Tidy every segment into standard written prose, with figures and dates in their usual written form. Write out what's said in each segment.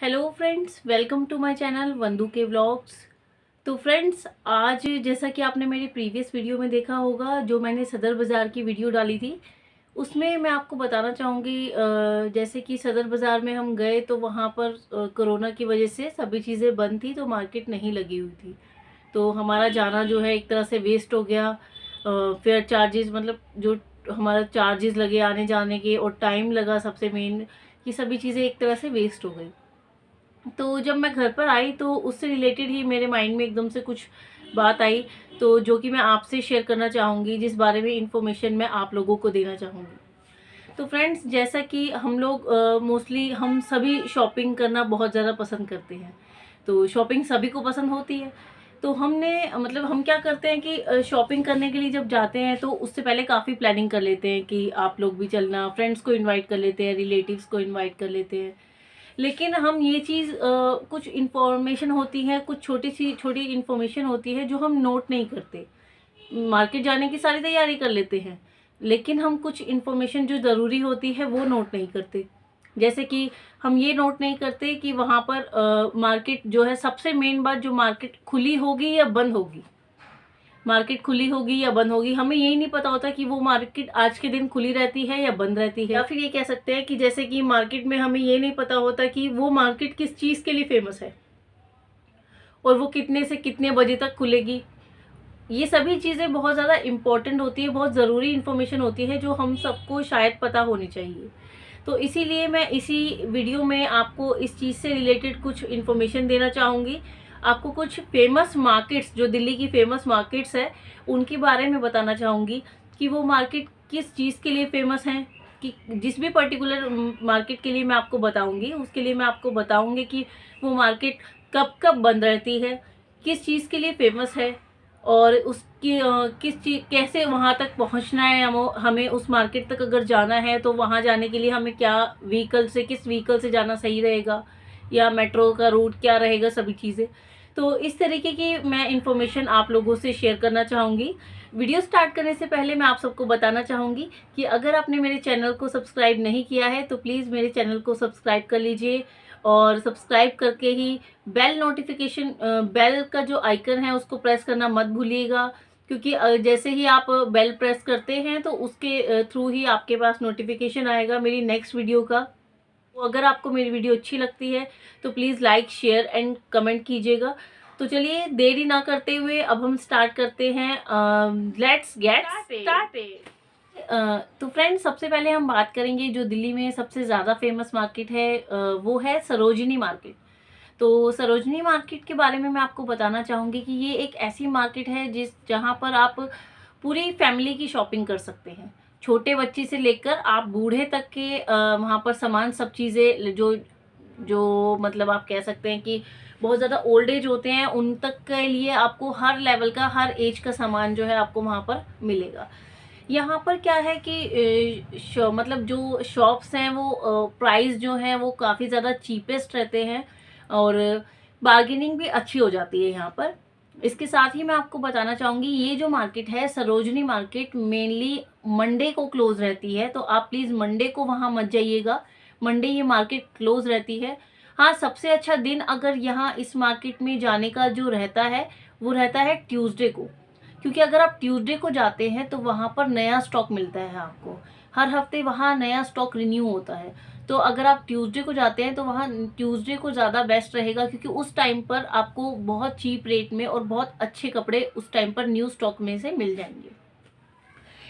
Hello friends, welcome to my channel Vandu के vlogs. तो friends, आज जैसा कि आपने मेरी प्रीवियस वीडियो में देखा होगा, जो मैंने सदर बाज़ार की वीडियो डाली थी, उसमें मैं आपको बताना चाहूँगी जैसे कि सदर बाज़ार में हम गए तो वहाँ पर कोरोना की वजह से सभी चीज़ें बंद थी, तो मार्केट नहीं लगी हुई थी। तो हमारा जाना जो है एक तरह से वेस्ट हो गया। फेयर चार्जेस, मतलब जो हमारा चार्जेस लगे आने जाने के और टाइम लगा, सबसे मेन, ये सभी चीज़ें एक तरह से वेस्ट हो गई। तो जब मैं घर पर आई तो उससे रिलेटेड ही मेरे माइंड में एकदम से कुछ बात आई, तो जो कि मैं आपसे शेयर करना चाहूँगी, जिस बारे में इंफॉर्मेशन मैं आप लोगों को देना चाहूँगी। तो फ्रेंड्स, जैसा कि हम लोग मोस्टली हम सभी शॉपिंग करना बहुत ज़्यादा पसंद करते हैं। तो शॉपिंग सभी को पसंद होती है। तो हमने मतलब हम क्या करते हैं कि शॉपिंग करने के लिए जब जाते हैं तो उससे पहले काफ़ी प्लानिंग कर लेते हैं कि आप लोग भी चलना, फ्रेंड्स को इनवाइट कर लेते हैं, रिलेटिव्स को इनवाइट कर लेते हैं। लेकिन हम ये चीज़ कुछ इन्फॉर्मेशन होती है, कुछ छोटी इन्फॉर्मेशन होती है जो हम नोट नहीं करते। मार्केट जाने की सारी तैयारी कर लेते हैं, लेकिन हम कुछ इन्फॉर्मेशन जो ज़रूरी होती है वो नोट नहीं करते। जैसे कि हम ये नोट नहीं करते कि वहाँ पर मार्केट जो है, सबसे मेन बात, जो मार्केट खुली होगी या बंद होगी। मार्केट खुली होगी या बंद होगी, हमें यही नहीं पता होता कि वो मार्केट आज के दिन खुली रहती है या बंद रहती है। या फिर ये कह सकते हैं कि जैसे कि मार्केट में हमें ये नहीं पता होता कि वो मार्केट किस चीज़ के लिए फेमस है और वो कितने से कितने बजे तक खुलेगी। ये सभी चीज़ें बहुत ज़्यादा इम्पोर्टेंट होती है, बहुत ज़रूरी इन्फॉर्मेशन होती है, जो हम सबको शायद पता होनी चाहिए। तो इसीलिए मैं इसी वीडियो में आपको इस चीज़ से रिलेटेड कुछ इन्फॉर्मेशन देना चाहूँगी। आपको कुछ फेमस मार्केट्स, जो दिल्ली की फेमस मार्केट्स है, उनके बारे में बताना चाहूँगी कि वो मार्केट किस चीज़ के लिए फेमस हैं। कि जिस भी पर्टिकुलर मार्केट के लिए मैं आपको बताऊँगी, उसके लिए मैं आपको बताऊँगी कि वो मार्केट कब कब बंद रहती है, किस चीज़ के लिए फेमस है, और उसकी किस चीज़, कैसे वहाँ तक पहुँचना है। हमें उस मार्केट तक अगर जाना है तो वहाँ जाने के लिए हमें क्या व्हीकल से, किस व्हीकल से जाना सही रहेगा, या मेट्रो का रूट क्या रहेगा, सभी चीज़ें। तो इस तरीके की मैं इन्फॉर्मेशन आप लोगों से शेयर करना चाहूँगी। वीडियो स्टार्ट करने से पहले मैं आप सबको बताना चाहूँगी कि अगर आपने मेरे चैनल को सब्सक्राइब नहीं किया है तो प्लीज़ मेरे चैनल को सब्सक्राइब कर लीजिए, और सब्सक्राइब करके ही बेल नोटिफिकेशन, बेल का जो आइकन है उसको प्रेस करना मत भूलिएगा, क्योंकि जैसे ही आप बेल प्रेस करते हैं तो उसके थ्रू ही आपके पास नोटिफिकेशन आएगा मेरी नेक्स्ट वीडियो का। तो अगर आपको मेरी वीडियो अच्छी लगती है तो please like, share and comment कीजिएगा। तो चलिए देरी ना करते हुए अब हम स्टार्ट करते हैं। Let's get started. तो फ्रेंड्स, सबसे पहले हम बात करेंगे जो दिल्ली में सबसे ज़्यादा फेमस मार्केट है, वो है सरोजिनी मार्केट। तो सरोजिनी मार्केट के बारे में मैं आपको बताना चाहूँगी कि ये एक ऐसी मार्केट है जहाँ पर आप पूरी फैमिली की शॉपिंग कर सकते हैं। छोटे बच्चे से लेकर आप बूढ़े तक के वहाँ पर सामान, सब चीज़ें, जो जो मतलब आप कह सकते हैं कि बहुत ज़्यादा ओल्ड एज होते हैं, उन तक के लिए आपको हर लेवल का, हर एज का सामान जो है आपको वहाँ पर मिलेगा। यहाँ पर क्या है कि मतलब जो शॉप्स हैं वो प्राइस जो है वो काफ़ी ज़्यादा चीपेस्ट रहते हैं, और बार्गेनिंग भी अच्छी हो जाती है यहाँ पर। इसके साथ ही मैं आपको बताना चाहूँगी, ये जो मार्केट है सरोजनी मार्केट, मेनली मंडे को क्लोज रहती है, तो आप प्लीज़ मंडे को वहाँ मत जाइएगा। मंडे ये मार्केट क्लोज रहती है। हाँ, सबसे अच्छा दिन अगर यहाँ इस मार्केट में जाने का जो रहता है, वो रहता है ट्यूसडे को, क्योंकि अगर आप ट्यूसडे को जाते हैं तो वहाँ पर नया स्टॉक मिलता है आपको। हर हफ्ते वहाँ नया स्टॉक रिन्यू होता है। तो अगर आप ट्यूसडे को जाते हैं तो वहाँ ट्यूसडे को ज़्यादा बेस्ट रहेगा, क्योंकि उस टाइम पर आपको बहुत चीप रेट में और बहुत अच्छे कपड़े उस टाइम पर न्यू स्टॉक में से मिल जाएंगे।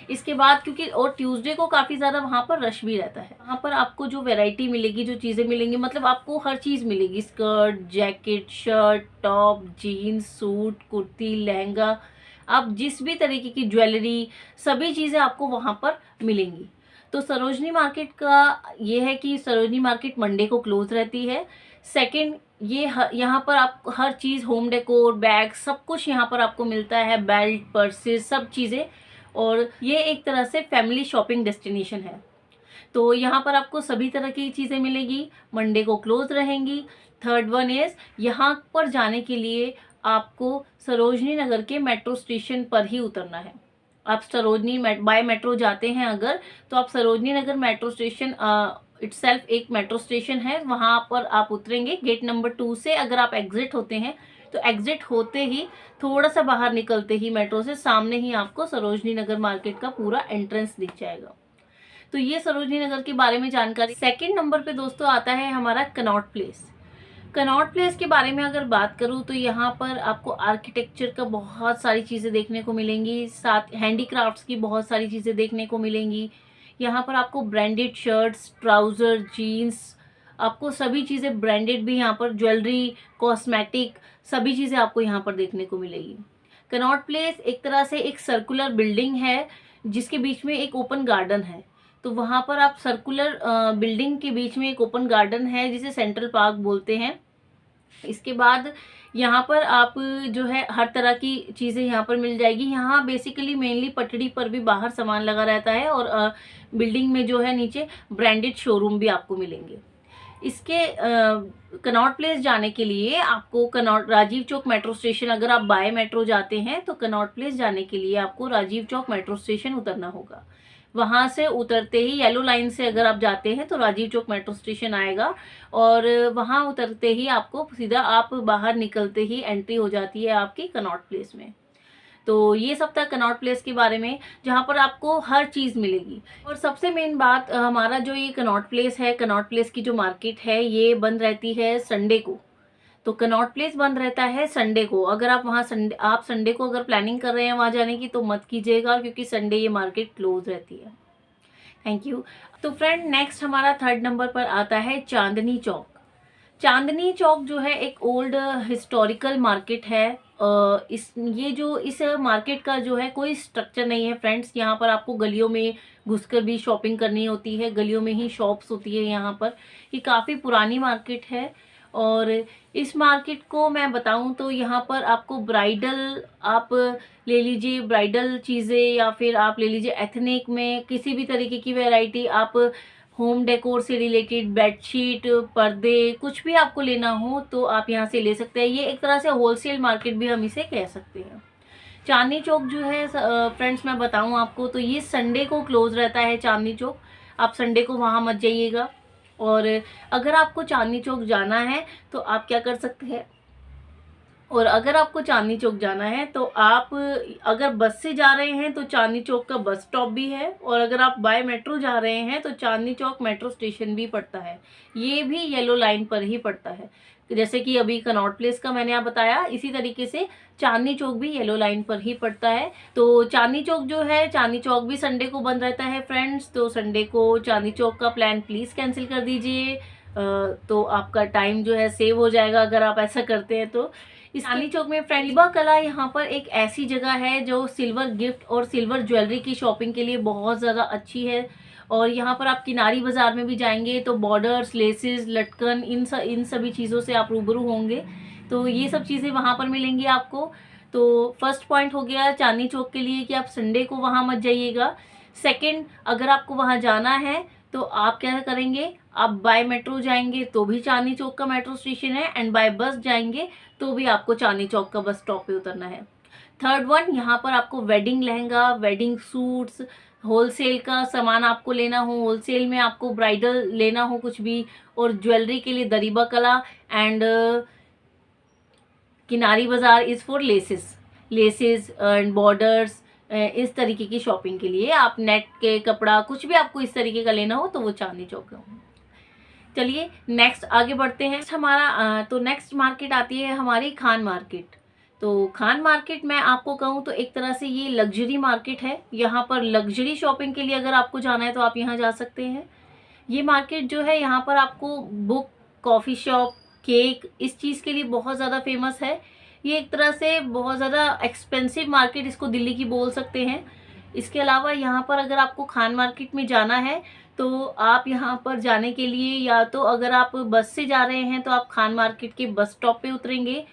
इसके बाद क्योंकि और ट्यूसडे को काफ़ी ज़्यादा वहाँ पर रश भी रहता है। वहाँ पर आपको जो वैरायटी मिलेगी, जो चीज़ें मिलेंगी, मतलब आपको हर चीज़ मिलेगी, skirt, jacket, shirt, top, jeans, suit, kurti, lehenga, आप जिस भी तरीके की ज्वेलरी, सभी चीज़ें आपको वहाँ पर मिलेंगी। तो सरोजनी मार्केट का ये है कि सरोजनी मार्केट मंडे को क्लोज रहती है। सेकंड, ये यहाँ पर आप हर चीज़, होम डेकोर, बैग, सब कुछ यहाँ पर आपको मिलता है, बेल्ट, पर्सेस, सब चीज़ें। और ये एक तरह से फैमिली शॉपिंग डेस्टिनेशन है। तो यहाँ पर आपको सभी तरह की चीज़ें मिलेगी, मंडे को क्लोज रहेंगी। थर्ड वन इज़, यहाँ पर जाने के लिए आपको सरोजनी नगर के मेट्रो स्टेशन पर ही उतरना है। आप सरोजनी बाय मेट्रो जाते हैं अगर, तो आप Sarojini Nagar metro station itself एक मेट्रो स्टेशन है, वहाँ पर आप उतरेंगे। गेट नंबर 2 से अगर आप एग्जिट होते हैं तो एग्जिट होते ही थोड़ा सा बाहर निकलते ही मेट्रो से सामने ही आपको सरोजनी नगर मार्केट का पूरा एंट्रेंस दिख जाएगा। तो ये सरोजनी नगर के बारे में जानकारी। सेकंड नंबर पे दोस्तों आता है हमारा कनॉट प्लेस। कनॉट प्लेस के बारे में अगर बात करूँ तो यहाँ पर आपको आर्किटेक्चर का बहुत सारी चीज़ें देखने को मिलेंगी, साथ हैंडीक्राफ्ट्स की बहुत सारी चीज़ें देखने को मिलेंगी। यहाँ पर आपको ब्रांडेड शर्ट्स, ट्राउज़र, जीन्स, आपको सभी चीज़ें ब्रांडेड भी यहाँ पर, ज्वेलरी, कॉस्मेटिक, सभी चीज़ें आपको यहाँ पर देखने को मिलेगी। कनॉट प्लेस एक तरह से एक सर्कुलर बिल्डिंग है जिसके बीच में एक ओपन गार्डन है। तो वहाँ पर आप सर्कुलर बिल्डिंग के बीच में एक ओपन गार्डन है जिसे सेंट्रल पार्क बोलते हैं। इसके बाद यहाँ पर आप जो है हर तरह की चीज़ें यहाँ पर मिल जाएगी। यहाँ बेसिकली मेनली पटड़ी पर भी बाहर सामान लगा रहता है और बिल्डिंग में जो है नीचे ब्रांडेड शोरूम भी आपको मिलेंगे। इसके कनॉट प्लेस जाने के लिए आपको Connaught Rajiv Chowk metro station, अगर आप बाय मेट्रो जाते हैं तो कनॉट प्लेस जाने के लिए आपको राजीव चौक मेट्रो स्टेशन उतरना होगा। वहाँ से उतरते ही येलो लाइन से अगर आप जाते हैं तो राजीव चौक मेट्रो स्टेशन आएगा और वहाँ उतरते ही आपको सीधा आप बाहर निकलते ही एंट्री हो जाती है आपकी कनॉट प्लेस में। तो ये सब था कनॉट प्लेस के बारे में, जहाँ पर आपको हर चीज़ मिलेगी। और सबसे मेन बात, हमारा जो ये कनॉट प्लेस है, कनॉट प्लेस की जो मार्केट है ये बंद रहती है संडे को। तो कनॉट प्लेस बंद रहता है संडे को। अगर आप वहाँ संडे को अगर प्लानिंग कर रहे हैं वहाँ जाने की तो मत कीजिएगा, क्योंकि संडे ये मार्केट क्लोज रहती है। Thank you. तो फ्रेंड, नेक्स्ट हमारा थर्ड नंबर पर आता है चांदनी चौक। चांदनी चौक जो है एक ओल्ड हिस्टोरिकल मार्केट है। इस मार्केट का जो है कोई स्ट्रक्चर नहीं है फ्रेंड्स। यहाँ पर आपको गलियों में घुसकर भी शॉपिंग करनी होती है, गलियों में ही शॉप्स होती है यहाँ पर। ये काफ़ी पुरानी मार्केट है और इस मार्केट को मैं बताऊं तो यहाँ पर आपको ब्राइडल, आप ले लीजिए ब्राइडल चीज़ें, या फिर आप ले लीजिए एथनिक में किसी भी तरीके की वैरायटी, आप होम डेकोर से रिलेटेड बेडशीट, पर्दे, कुछ भी आपको लेना हो तो आप यहाँ से ले सकते हैं। ये एक तरह से होलसेल मार्केट भी हम इसे कह सकते हैं। चांदनी चौक जो है फ्रेंड्स मैं बताऊं आपको तो ये संडे को क्लोज रहता है चांदनी चौक। आप संडे को वहाँ मत जाइएगा। और अगर आपको चांदनी चौक जाना है तो आप क्या कर सकते हैं, और अगर आपको चांदनी चौक जाना है तो आप अगर बस से जा रहे हैं तो चांदनी चौक का बस स्टॉप भी है, और अगर आप बाय मेट्रो जा रहे हैं तो चांदनी चौक मेट्रो स्टेशन भी पड़ता है। ये भी येलो लाइन पर ही पड़ता है। जैसे कि अभी कनॉट प्लेस का मैंने आप बताया, इसी तरीके से चांदनी चौक भी येलो लाइन पर ही पड़ता है। तो चांदनी चौक जो है, चांदनी चौक भी संडे को बंद रहता है फ्रेंड्स। तो संडे को चांदनी चौक का प्लान प्लीज़ कैंसिल कर दीजिए, तो आपका टाइम जो है सेव हो जाएगा अगर आप ऐसा करते हैं तो। इस चांदनी चौक में फ्रेंडिबा कला यहाँ पर एक ऐसी जगह है जो सिल्वर गिफ्ट और सिल्वर ज्वेलरी की शॉपिंग के लिए बहुत ज़्यादा अच्छी है। और यहाँ पर आप किनारी बाज़ार में भी जाएंगे तो बॉर्डर्स, लेसेस, लटकन, इन सभी चीज़ों से आप रूबरू होंगे। तो ये सब चीज़ें वहाँ पर मिलेंगी आपको। तो फर्स्ट पॉइंट हो गया चांदनी चौक के लिए कि आप संडे को वहाँ मत जाइएगा। सेकंड, अगर आपको वहाँ जाना है तो आप क्या करेंगे, आप बाय मेट्रो जाएंगे तो भी चांदनी चौक का मेट्रो स्टेशन है, एंड बाय बस जाएंगे तो भी आपको चांदनी चौक का बस स्टॉप पे उतरना है। थर्ड वन, यहाँ पर आपको wedding lehenga, wedding suits, wholesale का सामान आपको लेना हो, होलसेल में आपको ब्राइडल लेना हो कुछ भी, और ज्वेलरी के लिए दरीबा कला एंड किनारी बाजार is for laces and borders. इस तरीके की शॉपिंग के लिए आप नेट के कपड़ा कुछ भी आपको इस तरीके का लेना हो तो वो चांदनी चौक है। चलिए नेक्स्ट आगे बढ़ते हैं। तो नेक्स्ट मार्केट आती है हमारी खान मार्केट। तो खान मार्केट मैं आपको कहूँ तो एक तरह से ये लग्जरी मार्केट है। यहाँ पर लग्जरी शॉपिंग के लिए अगर आपको जाना है तो आप यहाँ जा सकते हैं। ये मार्केट जो है यहाँ पर आपको बुक, कॉफ़ी शॉप, केक, इस चीज़ के लिए बहुत ज़्यादा फेमस है। ये एक तरह से बहुत ज़्यादा एक्सपेंसिव मार्केट इसको दिल्ली की बोल सकते हैं। इसके अलावा यहाँ पर अगर आपको खान मार्केट में जाना है तो आप यहाँ पर जाने के लिए, या तो अगर आप बस से जा रहे हैं तो आप खान मार्केट के बस स्टॉप पे उतरेंगे।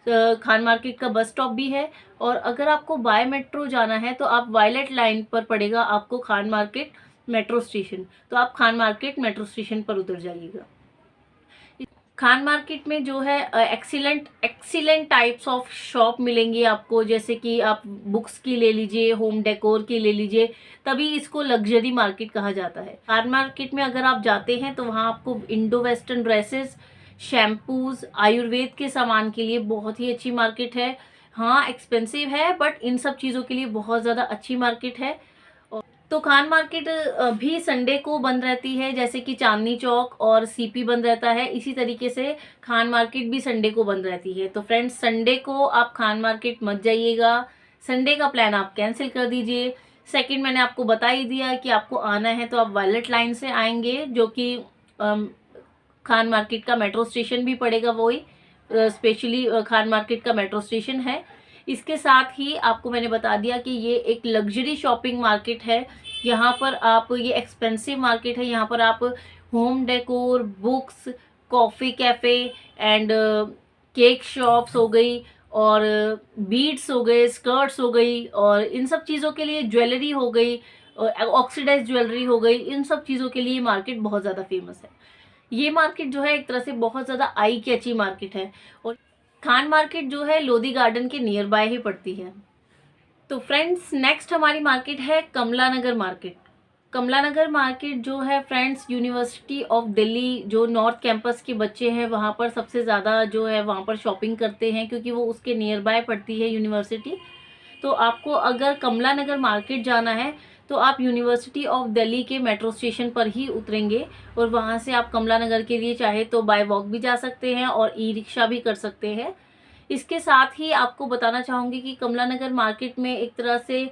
खान मार्केट का बस स्टॉप भी है। और अगर आपको बाय मेट्रो जाना है तो आप वायलेट लाइन पर पड़ेगा आपको खान मार्केट मेट्रो स्टेशन, तो आप खान मार्केट मेट्रो स्टेशन पर उतर जाइएगा। खान मार्केट में जो है excellent excellent types of shop मिलेंगी आपको, जैसे कि आप बुक्स की ले लीजिए, होम डेकोर की ले लीजिए, तभी इसको लग्जरी मार्केट कहा जाता है। खान मार्केट में अगर आप जाते हैं तो वहाँ आपको Indo western dresses, shampoos, Ayurveda के सामान के लिए बहुत ही अच्छी मार्केट है। हाँ, एक्सपेंसिव है बट इन सब चीज़ों के लिए बहुत ज़्यादा अच्छी मार्केट है। तो खान मार्केट भी संडे को बंद रहती है, जैसे कि चांदनी चौक और सीपी बंद रहता है, इसी तरीके से खान मार्केट भी संडे को बंद रहती है। तो फ्रेंड्स, संडे को आप खान मार्केट मत जाइएगा, संडे का प्लान आप कैंसिल कर दीजिए। सेकंड, मैंने आपको बता ही दिया कि आपको आना है तो आप वायलेट लाइन से आएंगे, जो कि खान मार्केट का मेट्रो स्टेशन भी पड़ेगा, वही स्पेशली खान मार्केट का मेट्रो स्टेशन है। इसके साथ ही आपको मैंने बता दिया कि ये एक लग्जरी शॉपिंग मार्केट है। यहाँ पर आप, ये एक्सपेंसिव मार्केट है, यहाँ पर आप home decor, books, coffee cafe and cake shops हो गई, और बीड्स हो गए, स्कर्ट्स हो गई, और इन सब चीज़ों के लिए ज्वेलरी हो गई, ऑक्सीडाइज ज्वेलरी हो गई, इन सब चीज़ों के लिए मार्केट बहुत ज़्यादा फेमस है। ये मार्केट जो है एक तरह से बहुत ज़्यादा आई कैची मार्केट है, और खान मार्केट जो है लोधी गार्डन के नियर बाय ही पड़ती है। तो फ्रेंड्स, नेक्स्ट हमारी मार्केट है कमला नगर मार्केट। कमला नगर मार्केट जो है फ्रेंड्स, यूनिवर्सिटी ऑफ दिल्ली जो नॉर्थ कैंपस के बच्चे हैं वहाँ पर सबसे ज़्यादा जो है वहाँ पर शॉपिंग करते हैं, क्योंकि वो उसके नियर बाय पड़ती है यूनिवर्सिटी। तो आपको अगर कमला नगर मार्केट जाना है तो आप यूनिवर्सिटी ऑफ दिल्ली के मेट्रो स्टेशन पर ही उतरेंगे, और वहाँ से आप कमला नगर के लिए चाहे तो बाय वॉक भी जा सकते हैं और ई रिक्शा भी कर सकते हैं। इसके साथ ही आपको बताना चाहूँगी कि कमला नगर मार्केट में एक तरह से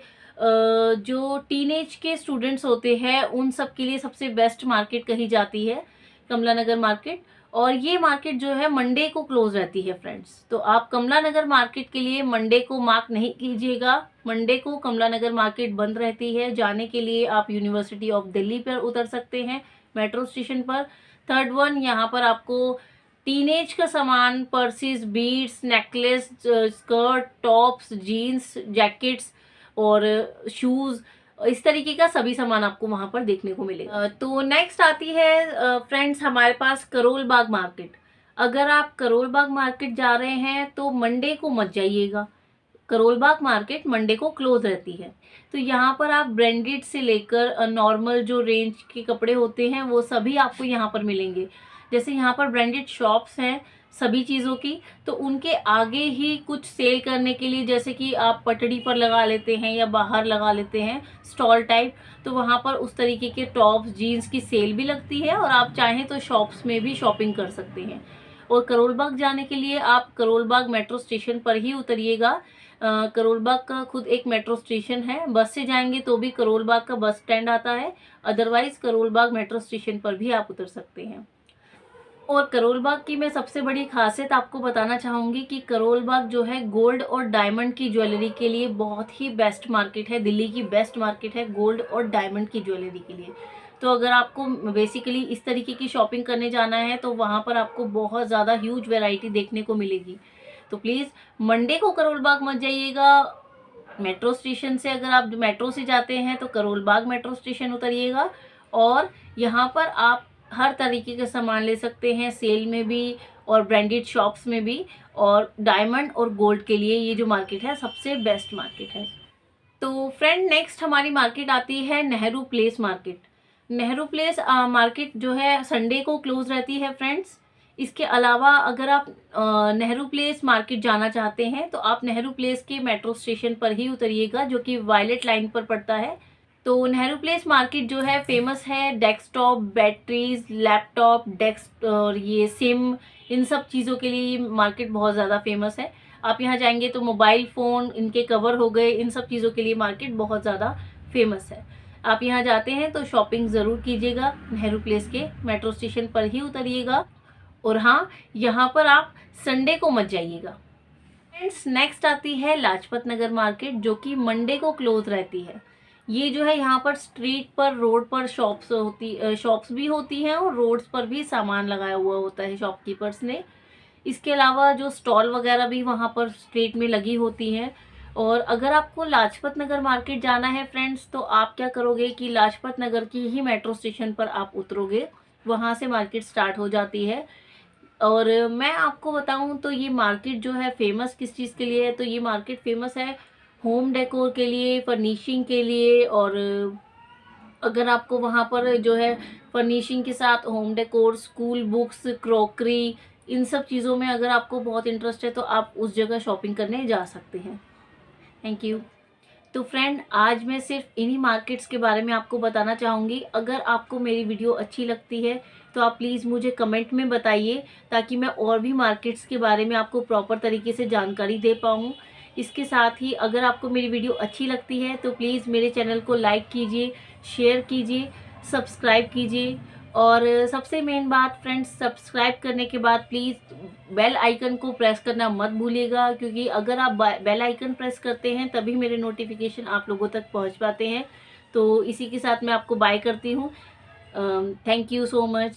जो टीनेज के स्टूडेंट्स होते हैं उन सब के लिए सबसे बेस्ट मार्केट कही जाती है कमला नगर मार्केट। और ये मार्केट जो है मंडे को क्लोज रहती है फ्रेंड्स, तो आप कमला नगर मार्केट के लिए मंडे को मार्क नहीं कीजिएगा। मंडे को कमला नगर मार्केट बंद रहती है। जाने के लिए आप यूनिवर्सिटी ऑफ दिल्ली पर उतर सकते हैं मेट्रो स्टेशन पर। थर्ड वन, यहाँ पर आपको टीनेज का सामान, purses, beads, necklace, skirt, tops, jeans, jackets और शूज़, इस तरीके का सभी सामान आपको वहाँ पर देखने को मिलेगा। तो नेक्स्ट आती है फ्रेंड्स हमारे पास करोल बाग मार्केट। अगर आप करोल बाग मार्केट जा रहे हैं तो मंडे को मत जाइएगा, करोल बाग मार्केट मंडे को क्लोज रहती है। तो यहाँ पर आप ब्रांडेड से लेकर नॉर्मल जो रेंज के कपड़े होते हैं वो सभी आपको यहाँ पर मिलेंगे। जैसे यहाँ पर ब्रांडेड शॉप्स हैं सभी चीज़ों की, तो उनके आगे ही कुछ सेल करने के लिए, जैसे कि आप पटड़ी पर लगा लेते हैं या बाहर लगा लेते हैं स्टॉल टाइप, तो वहाँ पर उस तरीके के टॉप्स, जीन्स की सेल भी लगती है, और आप चाहें तो शॉप्स में भी शॉपिंग कर सकते हैं। और करोल बाग जाने के लिए आप करोल बाग मेट्रो स्टेशन पर ही उतरिएगा। करोल बाग का खुद एक मेट्रो स्टेशन है, बस से जाएंगे तो भी करोल बाग का बस स्टैंड आता है, otherwise Karol Bagh metro station पर भी आप उतर सकते हैं। और करोल बाग की मैं सबसे बड़ी खासियत आपको बताना चाहूँगी कि करोल बाग जो है गोल्ड और डायमंड की ज्वेलरी के लिए बहुत ही बेस्ट मार्केट है, दिल्ली की बेस्ट मार्केट है गोल्ड और डायमंड की ज्वेलरी के लिए। तो अगर आपको बेसिकली इस तरीके की शॉपिंग करने जाना है तो वहाँ पर आपको बहुत ज़्यादा ह्यूज वैरायटी देखने को मिलेगी। तो प्लीज़ मंडे को करोल बाग मत जाइएगा। मेट्रो स्टेशन से, अगर आप मेट्रो से जाते हैं तो करोल बाग मेट्रो स्टेशन उतरिएगा, और यहाँ पर आप हर तरीके के सामान ले सकते हैं, सेल में भी और ब्रांडेड शॉप्स में भी। और डायमंड और गोल्ड के लिए ये जो मार्केट है सबसे बेस्ट मार्केट है। तो फ्रेंड, नेक्स्ट हमारी मार्केट आती है Nehru place market. Nehru place market जो है संडे को क्लोज रहती है फ्रेंड्स। इसके अलावा अगर आप नेहरू प्लेस मार्केट जाना चाहते हैं तो आप नेहरू प्लेस के मेट्रो स्टेशन पर ही उतरिएगा, जो कि वायलेट लाइन पर पड़ता है। तो नेहरू प्लेस मार्केट जो है फेमस है डेस्कटॉप, बैटरीज, लैपटॉप, डेस्क और ये सिम, इन सब चीज़ों के लिए ये मार्केट बहुत ज़्यादा फेमस है। आप यहाँ जाएंगे तो मोबाइल फ़ोन, इनके कवर हो गए, इन सब चीज़ों के लिए मार्केट बहुत ज़्यादा फेमस है। आप यहाँ जाते हैं तो शॉपिंग ज़रूर कीजिएगा, नेहरू प्लेस के मेट्रो स्टेशन पर ही उतरिएगा। और हाँ, यहाँ पर आप संडे को मत जाइएगा। फ्रेंड्स, नेक्स्ट आती है लाजपत नगर मार्केट, जो कि मंडे को क्लोज रहती है। ये जो है यहाँ पर स्ट्रीट पर, रोड पर शॉप्स भी होती हैं और रोड्स पर भी सामान लगाया हुआ होता है शॉपकीपर्स ने। इसके अलावा जो स्टॉल वगैरह भी वहाँ पर स्ट्रीट में लगी होती हैं। और अगर आपको लाजपत नगर मार्केट जाना है फ्रेंड्स, तो आप क्या करोगे कि लाजपत नगर की ही मेट्रो स्टेशन पर आप उतरोगे, वहाँ से मार्केट स्टार्ट हो जाती है। और मैं आपको बताऊं तो ये मार्केट जो है फेमस किस चीज़ के लिए है, तो ये मार्केट फेमस है होम डेकोर के लिए, फर्निशिंग के लिए। और अगर आपको वहाँ पर जो है फर्निशिंग के साथ home decor, school books, crockery, इन सब चीज़ों में अगर आपको बहुत इंटरेस्ट है तो आप उस जगह शॉपिंग करने जा सकते हैं। Thank you. तो फ्रेंड, आज मैं सिर्फ इन्हीं मार्केट्स के बारे में आपको बताना चाहूँगी। अगर आपको मेरी वीडियो अच्छी लगती है तो आप प्लीज़ मुझे कमेंट में बताइए, ताकि मैं और भी मार्केट्स के बारे में आपको प्रॉपर तरीके से जानकारी दे पाऊँ। इसके साथ ही अगर आपको मेरी वीडियो अच्छी लगती है तो प्लीज़ मेरे चैनल को लाइक कीजिए, शेयर कीजिए, सब्सक्राइब कीजिए। और सबसे मेन बात फ्रेंड्स, सब्सक्राइब करने के बाद प्लीज़ बेल आइकन को प्रेस करना मत भूलिएगा, क्योंकि अगर आप बेल आइकन प्रेस करते हैं तभी मेरे नोटिफिकेशन आप लोगों तक पहुंच पाते हैं। तो इसी के साथ मैं आपको बाय करती हूँ। Thank you so much.